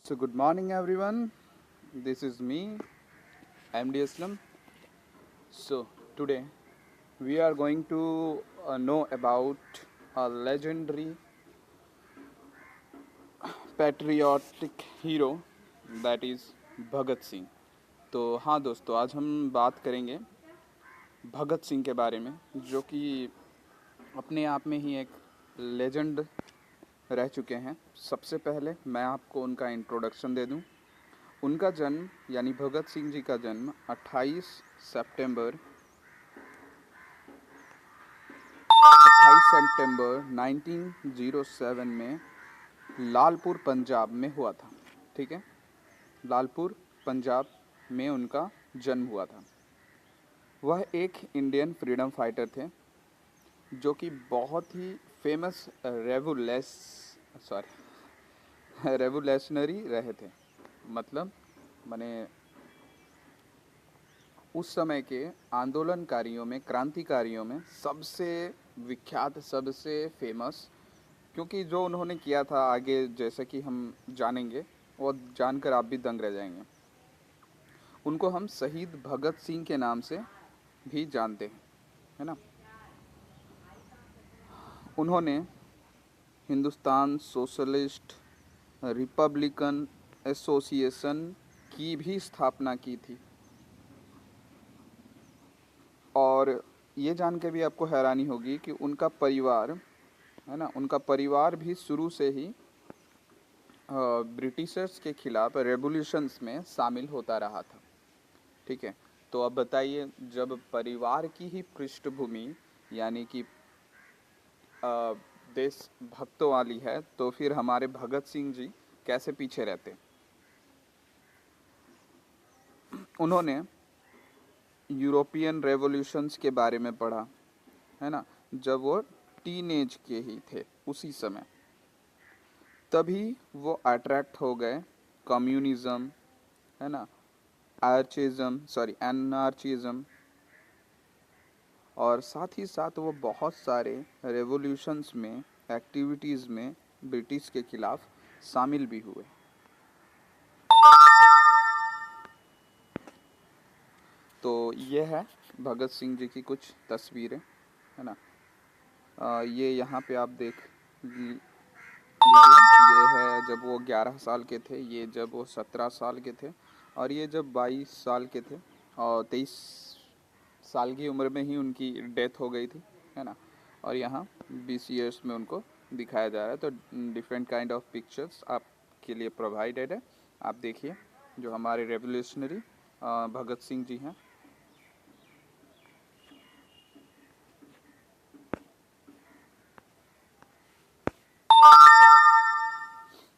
So, good morning, everyone. This is me, MD Islam. So, today we are going to know about a legendary patriotic hero that is Bhagat Singh. तो हाँ दोस्तों, आज हम बात करेंगे भगत सिंह के बारे में, जो कि अपने आप में ही एक लेजेंड रह चुके हैं. सबसे पहले मैं आपको उनका इंट्रोडक्शन दे दूं. उनका जन्म यानी भगत सिंह जी का जन्म 28 सितंबर 1907 में लालपुर पंजाब में हुआ था. ठीक है, लालपुर पंजाब में उनका जन्म हुआ था. वह एक इंडियन फ्रीडम फाइटर थे, जो कि बहुत ही फेमस रेवोल्यूशनरी रहे थे. मतलब माने उस समय के आंदोलनकारियों में, क्रांतिकारियों में सबसे विख्यात, सबसे फेमस, क्योंकि जो उन्होंने किया था आगे जैसे कि हम जानेंगे, वो जानकर आप भी दंग रह जाएंगे. उनको हम शहीद भगत सिंह के नाम से भी जानते हैं, है ना. उन्होंने हिंदुस्तान सोशलिस्ट रिपब्लिकन एसोसिएशन की भी स्थापना की थी. और ये जान के भी आपको हैरानी होगी कि उनका परिवार, है ना, उनका परिवार भी शुरू से ही ब्रिटिशर्स के खिलाफ रेवोल्यूशंस में शामिल होता रहा था. ठीक है, तो अब बताइए, जब परिवार की ही पृष्ठभूमि यानी कि देश भक्तों वाली है, तो फिर हमारे भगत सिंह जी कैसे पीछे रहते. उन्होंने यूरोपियन रेवोल्यूशंस के बारे में पढ़ा, है ना, जब वो टीनेज के ही थे उसी समय. तभी वो अट्रैक्ट हो गए कम्युनिज्म, है ना, एनार्चिज्म, और साथ ही साथ वो बहुत सारे रेवोल्यूशंस में, एक्टिविटीज़ में ब्रिटिश के खिलाफ शामिल भी हुए. तो ये है भगत सिंह जी की कुछ तस्वीरें, है ना. ये यहाँ पे आप देख लीजिए. ये है जब वो 11 साल के थे, ये जब वो 17 साल के थे, और ये जब 22 साल के थे, और 23 साल की उम्र में ही उनकी डेथ हो गई थी, है ना. और यहाँ 20 ईयर्स में उनको दिखाया जा रहा है. तो डिफरेंट काइंड ऑफ पिक्चर्स आपके लिए प्रोवाइडेड है. आप देखिए, जो हमारे रेवोल्यूशनरी भगत सिंह जी हैं.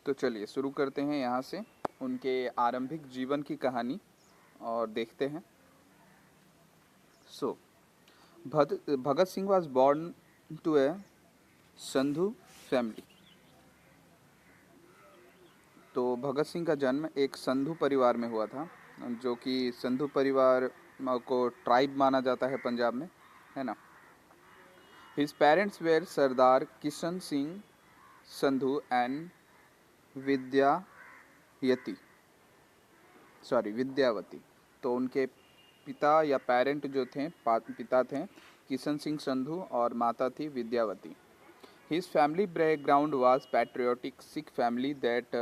तो चलिए शुरू करते हैं यहाँ से उनके आरंभिक जीवन की कहानी और देखते हैं. So Bhagat Singh was born to a Sandhu family. तो भगत सिंह का जन्म एक संधू परिवार में हुआ था, जो कि संधू परिवार को ट्राइब माना जाता है पंजाब में, है ना. His parents were Sardar Kishan Singh Sandhu and Vidyavati Vidyavati. तो उनके पिता या पेरेंट जो थे, पिता थे किशन सिंह संधू और माता थी Vidyavati. His family background was patriotic Sikh family that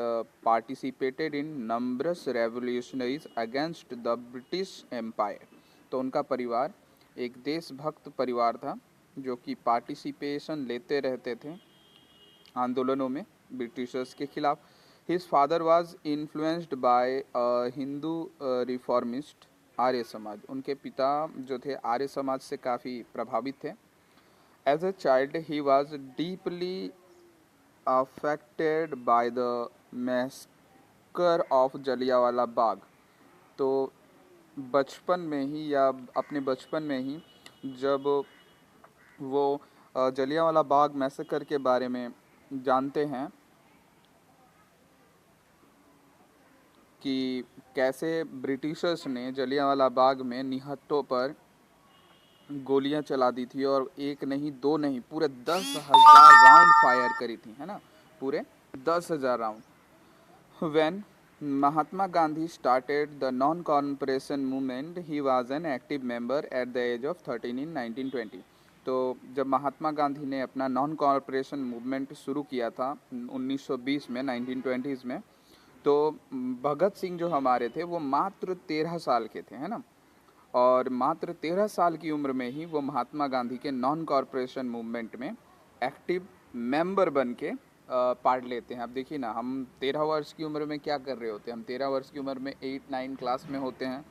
participated in numerous revolutionaries against the British Empire. तो उनका परिवार एक देशभक्त परिवार था, जो कि पार्टिसिपेशन लेते रहते थे आंदोलनों में ब्रिटिशर्स के खिलाफ. His father was influenced by Hindu reformist Arya Samaj. उनके पिता जो थे आर्य समाज से काफ़ी प्रभावित थे. As a child, he was deeply affected by the massacre of Jallianwala Bagh. तो बचपन में ही, या अपने बचपन में ही, जब वो जलियांवाला बाग मैसेकर के बारे में जानते हैं कि कैसे ब्रिटिशर्स ने जलियांवाला बाग में निहत्थों पर गोलियां चला दी थी, और एक नहीं, दो नहीं, पूरे 10,000 राउंड फायर करी थी, है ना, पूरे 10,000 round. When Mahatma Gandhi started the non-cooperation movement. He was an active member at the age of 13 in 1920. तो जब महात्मा गांधी ने अपना नॉन कॉरपोरेशन मूवमेंट शुरू किया था 1920 में 1920s में, तो भगत सिंह जो हमारे थे वो मात्र 13 साल के थे, है ना। और मात्र 13 साल की उम्र में ही वो महात्मा गांधी के नॉन कॉरपोरेशन मूवमेंट में एक्टिव मेंबर बन के पार्ट लेते हैं। अब देखिए ना, हम 13 वर्ष की उम्र में क्या कर रहे होते हैं, हम 13 वर्ष की उम्र में 8-9 क्लास में होते हैं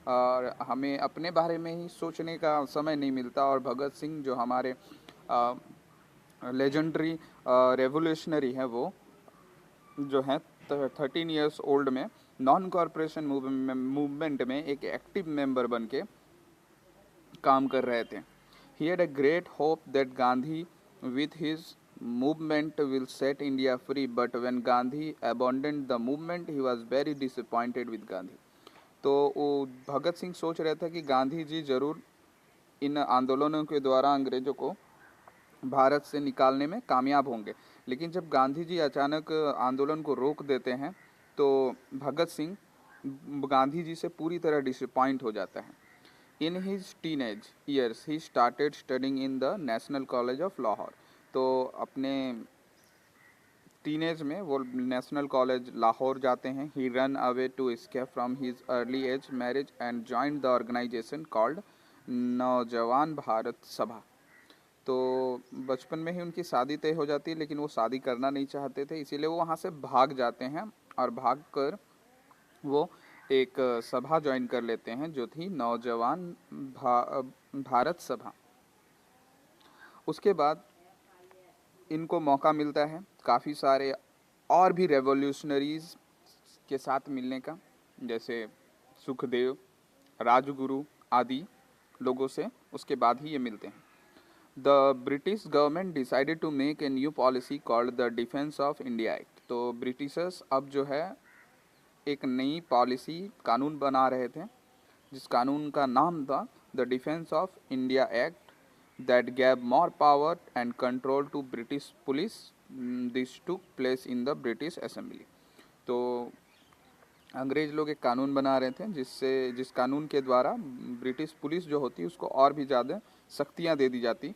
और हमें अपने बारे में ही सोचने का समय नहीं मिलता। और भगत सिंह जो हमारे लेजेंडरी रेवोल्यूशनरी हैं, वो जो हैं 13 ईयर्स ओल्ड में नॉन कॉरपोरेशन मूवमेंट में एक एक्टिव मेंबर बन के काम कर रहे थे। He had a great hope that Gandhi with his movement will set India free, but when Gandhi abandoned the movement, he was very disappointed with Gandhi. तो वो भगत सिंह सोच रहे थे कि गांधी जी जरूर इन आंदोलनों के द्वारा अंग्रेजों को भारत से निकालने में कामयाब होंगे, लेकिन जब गांधी जी अचानक आंदोलन को रोक देते हैं तो भगत सिंह गांधी जी से पूरी तरह डिसअपॉइंट हो जाता है। In his teenage years he started studying in the national college of Lahore. तो अपने टीनेज में वो नेशनल कॉलेज लाहौर जाते हैं। He run away to escape from his early age marriage and joined the organisation called Naujawan Bharat सभा। तो बचपन में ही उनकी शादी तय हो जाती है, लेकिन वो शादी करना नहीं चाहते थे, इसीलिए वो वहाँ से भाग जाते हैं और भाग कर वो एक सभा ज्वाइन कर लेते हैं जो थी नौजवान भारत सभा। उसके बाद इनको मौका मिलता है काफ़ी सारे और भी रेवोल्यूशनरीज के साथ मिलने का, जैसे सुखदेव, राजगुरु आदि लोगों से उसके बाद ही ये मिलते हैं। The British government decided to make a new policy called the Defence of India Act. तो ब्रिटिशर्स अब जो है एक नई पॉलिसी कानून बना रहे थे, जिस कानून का नाम था the Defence of India Act, that gave more power and control to British police. This took place in the British assembly. तो अंग्रेज लोग एक कानून बना रहे थे जिस कानून के द्वारा ब्रिटिश पुलिस जो होती उसको और भी ज़्यादा शक्तियाँ दे दी जाती।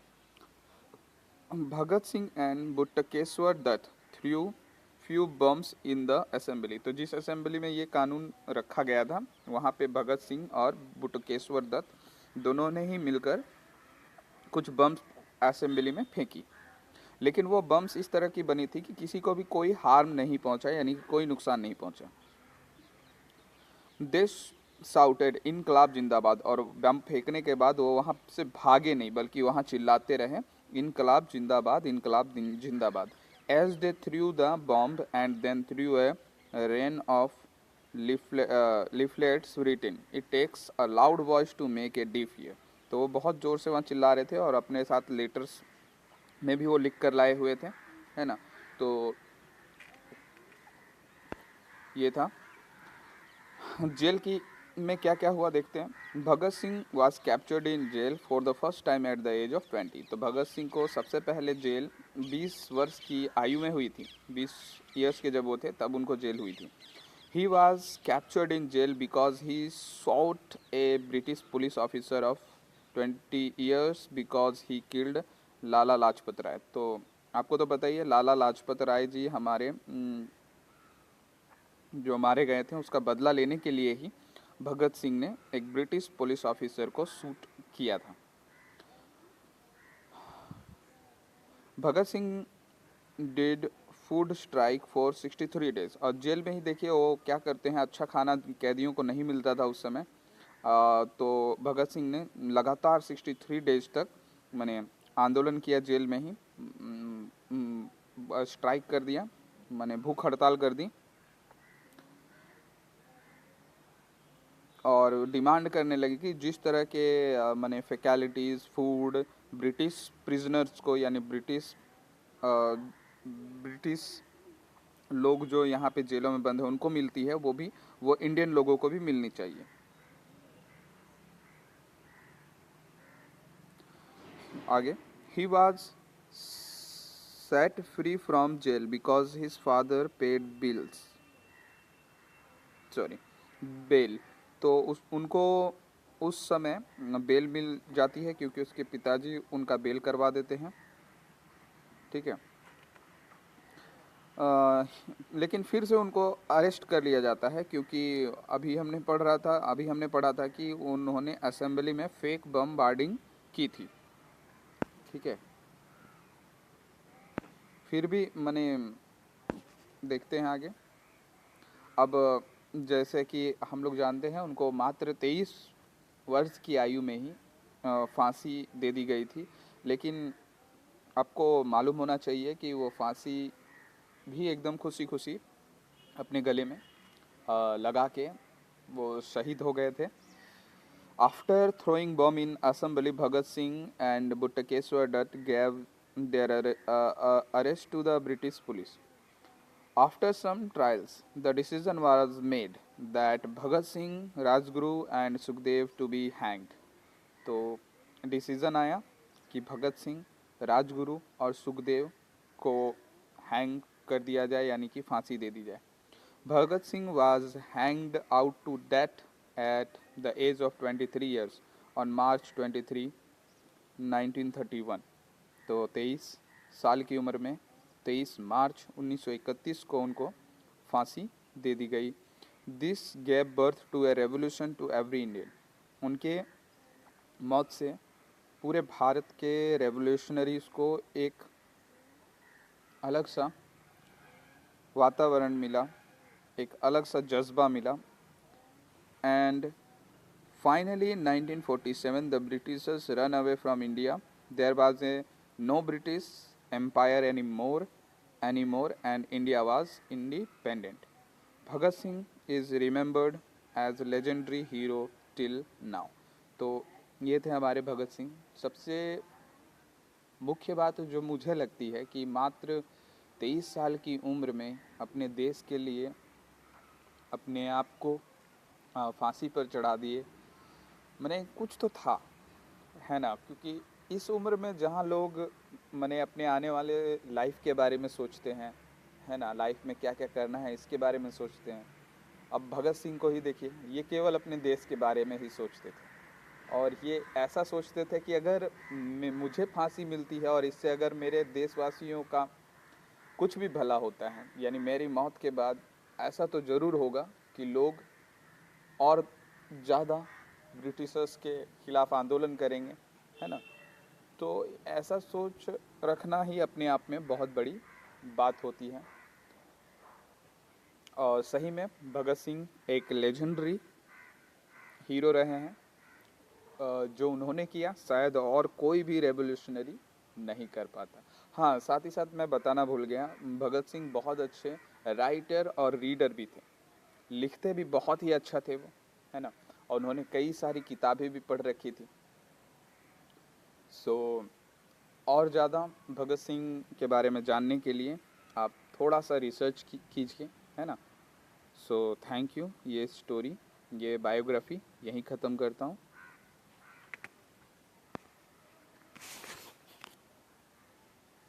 Bhagat Singh and Batukeshwar Dutt threw few bombs in the assembly. तो जिस असेंबली में ये कानून रखा गया था वहाँ पे भगत सिंह और बुट्टकेश्वर दत्त दोनों ने ही मिलकर कुछ बम्स असेंबली में फेंकी, लेकिन वो बम्स इस तरह की बनी थी कि किसी को भी कोई हार्म नहीं पहुंचा, यानी कोई नुकसान नहीं पहुंचा। देश साउटेड इनकलाब जिंदाबाद, और बम फेंकने के बाद वो वहाँ से भागे नहीं बल्कि वहाँ चिल्लाते रहे इनकलाब जिंदाबाद, इनकलाब जिंदाबाद। As they threw the bomb and then threw a rain of leaflets written it takes a loud voice to make a deaf ear. तो वो बहुत ज़ोर से वहाँ चिल्ला रहे थे और अपने साथ लेटर्स में भी वो लिख कर लाए हुए थे, है ना। तो ये था। जेल की में क्या क्या हुआ देखते हैं। Bhagat Singh was captured in jail for the first time at the age of 20। तो भगत सिंह को सबसे पहले जेल 20 वर्ष की आयु में हुई थी। 20 ईयर्स के जब वो थे तब उनको जेल हुई थी। He was captured in jail because he shot a British police officer of 20 years because he killed Lala Lajpat Rai. तो आपको तो पता ही है, लाला लाजपत राय जी हमारे जो मारे गए थे उसका बदला लेने के लिए ही भगत सिंह ने एक ब्रिटिश पुलिस ऑफिसर को शूट किया था। Bhagat Singh did food strike for 63 days. और जेल में ही देखिए वो क्या करते हैं, अच्छा खाना कैदियों को नहीं मिलता था उस समय। तो भगत सिंह ने लगातार 63 डेज तक मैंने आंदोलन किया, जेल में ही स्ट्राइक कर दिया, मैंने भूख हड़ताल कर दी और डिमांड करने लगी कि जिस तरह के मैंने फैकल्टीज़ फूड ब्रिटिश प्रिजनर्स को, यानी ब्रिटिश लोग जो यहाँ पे जेलों में बंद हैं उनको मिलती है, वो भी वो इंडियन लोगों को भी मिलनी चाहिए। आगे, he was set free from jail because his father paid bills. Sorry, bail. तो उनको उस समय बेल मिल जाती है क्योंकि उसके पिताजी उनका बेल करवा देते हैं। ठीक है। लेकिन फिर से उनको अरेस्ट कर लिया जाता है क्योंकि अभी हमने पढ़ा था कि उन्होंने असेंबली में फेक बमबार्डिंग की थी। ठीक है। फिर भी मैंने देखते हैं आगे। अब जैसे कि हम लोग जानते हैं उनको मात्र 23 वर्ष की आयु में ही फांसी दे दी गई थी। लेकिन आपको मालूम होना चाहिए कि वो फांसी भी एकदम खुशी खुशी अपने गले में लगा के वो शहीद हो गए थे। After throwing bomb in assembly, Bhagat Singh and Buttakeswar Dutt gave their arrest to the British police. After some trials, the decision was made that Bhagat Singh, Rajguru and Sukhdev to be hanged. तो decision आया कि भगत सिंह, राजगुरु और सुखदेव को hang कर दिया जाए, यानी कि फांसी दे दी जाए। Bhagat Singh was hanged out to death at the age of 23 years on March 23, 1931। तो 23 साल की उम्र में 23 मार्च 1931 को उनको फांसी दे दी गई। This gave birth to a revolution to every Indian। उनके मौत से पूरे भारत के रेवोल्यूशनरीज को एक अलग सा वातावरण मिला, एक अलग सा जज्बा मिला। And finally in 1947 the Britishers run away from India. There was a no British empire any more and India was independent. Bhagat Singh is remembered as legendary hero till now. तो ये थे हमारे भगत सिंह। सबसे मुख्य बात जो मुझे लगती है कि मात्र 23 साल की उम्र में अपने देश के लिए अपने आप को फांसी पर चढ़ा दिए। मैंने कुछ तो था, है ना, क्योंकि इस उम्र में जहाँ लोग मैंने अपने आने वाले लाइफ के बारे में सोचते हैं, है ना, लाइफ में क्या क्या करना है इसके बारे में सोचते हैं। अब भगत सिंह को ही देखिए, ये केवल अपने देश के बारे में ही सोचते थे और ये ऐसा सोचते थे कि अगर मुझे फांसी मिलती है और इससे अगर मेरे देशवासियों का कुछ भी भला होता है, यानी मेरी मौत के बाद ऐसा तो ज़रूर होगा कि लोग और ज़्यादा ब्रिटिशर्स के खिलाफ आंदोलन करेंगे, है ना। तो ऐसा सोच रखना ही अपने आप में बहुत बड़ी बात होती है। और सही में भगत सिंह एक लेजेंडरी हीरो रहे हैं। जो उन्होंने किया शायद और कोई भी रेवोल्यूशनरी नहीं कर पाता। हाँ, साथ ही साथ मैं बताना भूल गया, भगत सिंह बहुत अच्छे राइटर और रीडर भी थे। लिखते भी बहुत ही अच्छा थे वो, है ना। और उन्होंने कई सारी किताबें भी पढ़ रखी थी। और ज़्यादा भगत सिंह के बारे में जानने के लिए आप थोड़ा सा रिसर्च कीजिए, है ना। Thank you. ये स्टोरी, ये बायोग्राफी यहीं ख़त्म करता हूँ।